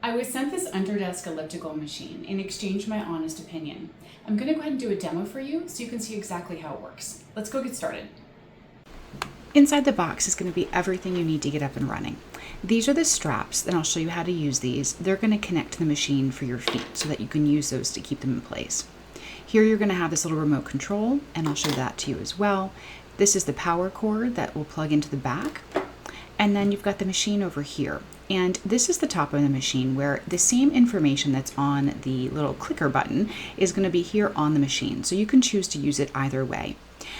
I was sent this underdesk elliptical machine in exchange for my honest opinion. I'm going to go ahead and do a demo for you so you can see exactly how it works. Let's go get started. Inside the box is going to be everything you need to get up and running. These are the straps, and I'll show you how to use these. They're going to connect to the machine for your feet so that you can use those to keep them in place. Here you're going to have this little remote control, and I'll show that to you as well. This is the power cord that will plug into the back. And then you've got the machine over here. And this is the top of the machine where the same information that's on the little clicker button is going to be here on the machine. So you can choose to use it either way.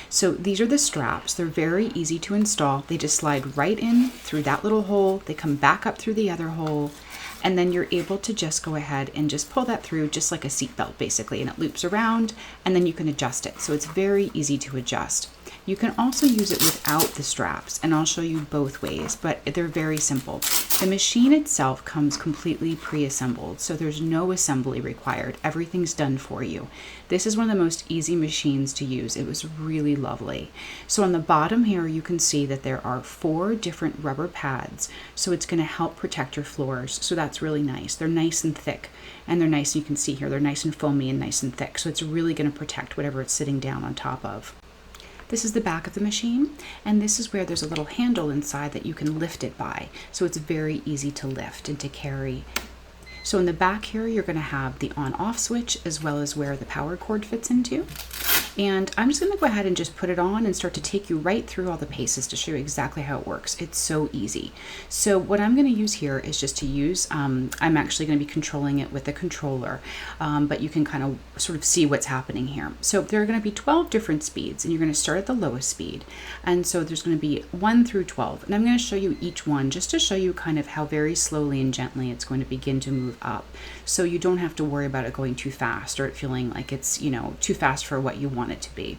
So these are the straps. They're very easy to install. They just slide right in through that little hole. They come back up through the other hole. And then you're able to just go ahead and just pull that through just like a seat belt basically, and it loops around and then you can adjust it. So it's very easy to adjust. You can also use it without the straps, and I'll show you both ways, but they're very simple. The machine itself comes completely pre-assembled, so there's no assembly required. Everything's done for you. This is one of the most easy machines to use. It was really lovely. So on the bottom here, you can see that there are 4 different rubber pads, so it's going to help protect your floors. So that's really nice. They're nice and thick, and they're nice. You can see here, they're nice and foamy and nice and thick, so it's really going to protect whatever it's sitting down on top of. This is the back of the machine, and this is where there's a little handle inside that you can lift it by. So it's very easy to lift and to carry. So in the back here, you're going to have the on-off switch as well as where the power cord fits into. And I'm just going to go ahead and just put it on and start to take you right through all the paces to show you exactly how it works. It's so easy. So what I'm going to use here is just to use, I'm actually going to be controlling it with a controller, but you can kind of sort of see what's happening here. So there are going to be 12 different speeds, and you're going to start at the lowest speed. And so there's going to be 1 through 12. And I'm going to show you each one just to show you kind of how very slowly and gently it's going to begin to move up. So you don't have to worry about it going too fast or it feeling like it's, too fast for what you want it to be.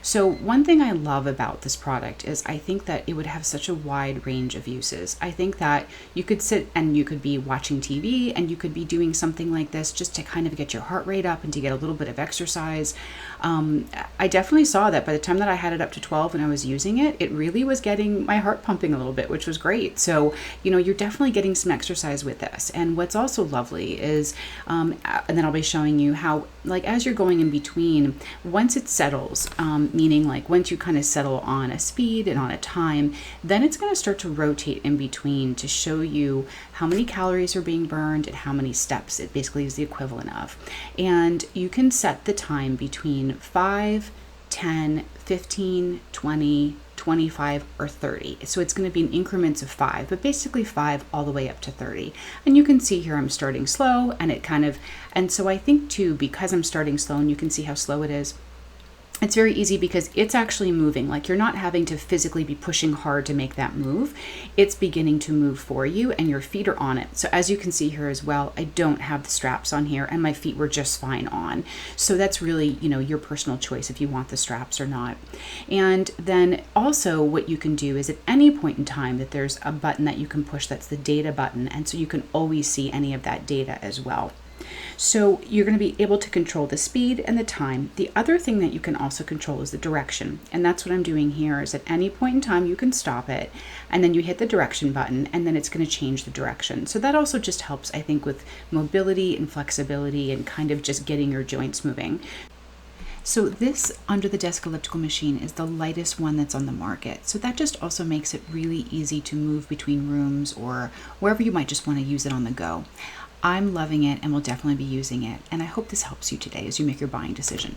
So one thing I love about this product is I think that it would have such a wide range of uses. I think that you could sit and you could be watching TV and you could be doing something like this just to kind of get your heart rate up and to get a little bit of exercise. I definitely saw that by the time that I had it up to 12 and I was using it, it really was getting my heart pumping a little bit, which was great. So, you're definitely getting some exercise with this. And what's also lovely is, and then I'll be showing you how, like, as you're going in between, once it settles, meaning like once you kind of settle on a speed and on a time, then it's going to start to rotate in between to show you how many calories are being burned and how many steps it basically is the equivalent of. And you can set the time between 5, 10, 15, 20, 25, or 30. So it's going to be in increments of 5, but basically 5 all the way up to 30. And you can see here I'm starting slow, and so I think too, because I'm starting slow and you can see how slow it is, it's very easy because it's actually moving. Like, you're not having to physically be pushing hard to make that move. It's beginning to move for you and your feet are on it. So as you can see here as well, I don't have the straps on here and my feet were just fine on. So that's really, your personal choice if you want the straps or not. And then also what you can do is at any point in time that there's a button that you can push, that's the data button. And so you can always see any of that data as well. So you're going to be able to control the speed and the time. The other thing that you can also control is the direction. And that's what I'm doing here is at any point in time you can stop it and then you hit the direction button and then it's going to change the direction. So that also just helps, I think, with mobility and flexibility and kind of just getting your joints moving. So this under the desk elliptical machine is the lightest one that's on the market. So that just also makes it really easy to move between rooms or wherever you might just want to use it on the go. I'm loving it and will definitely be using it. And I hope this helps you today as you make your buying decision.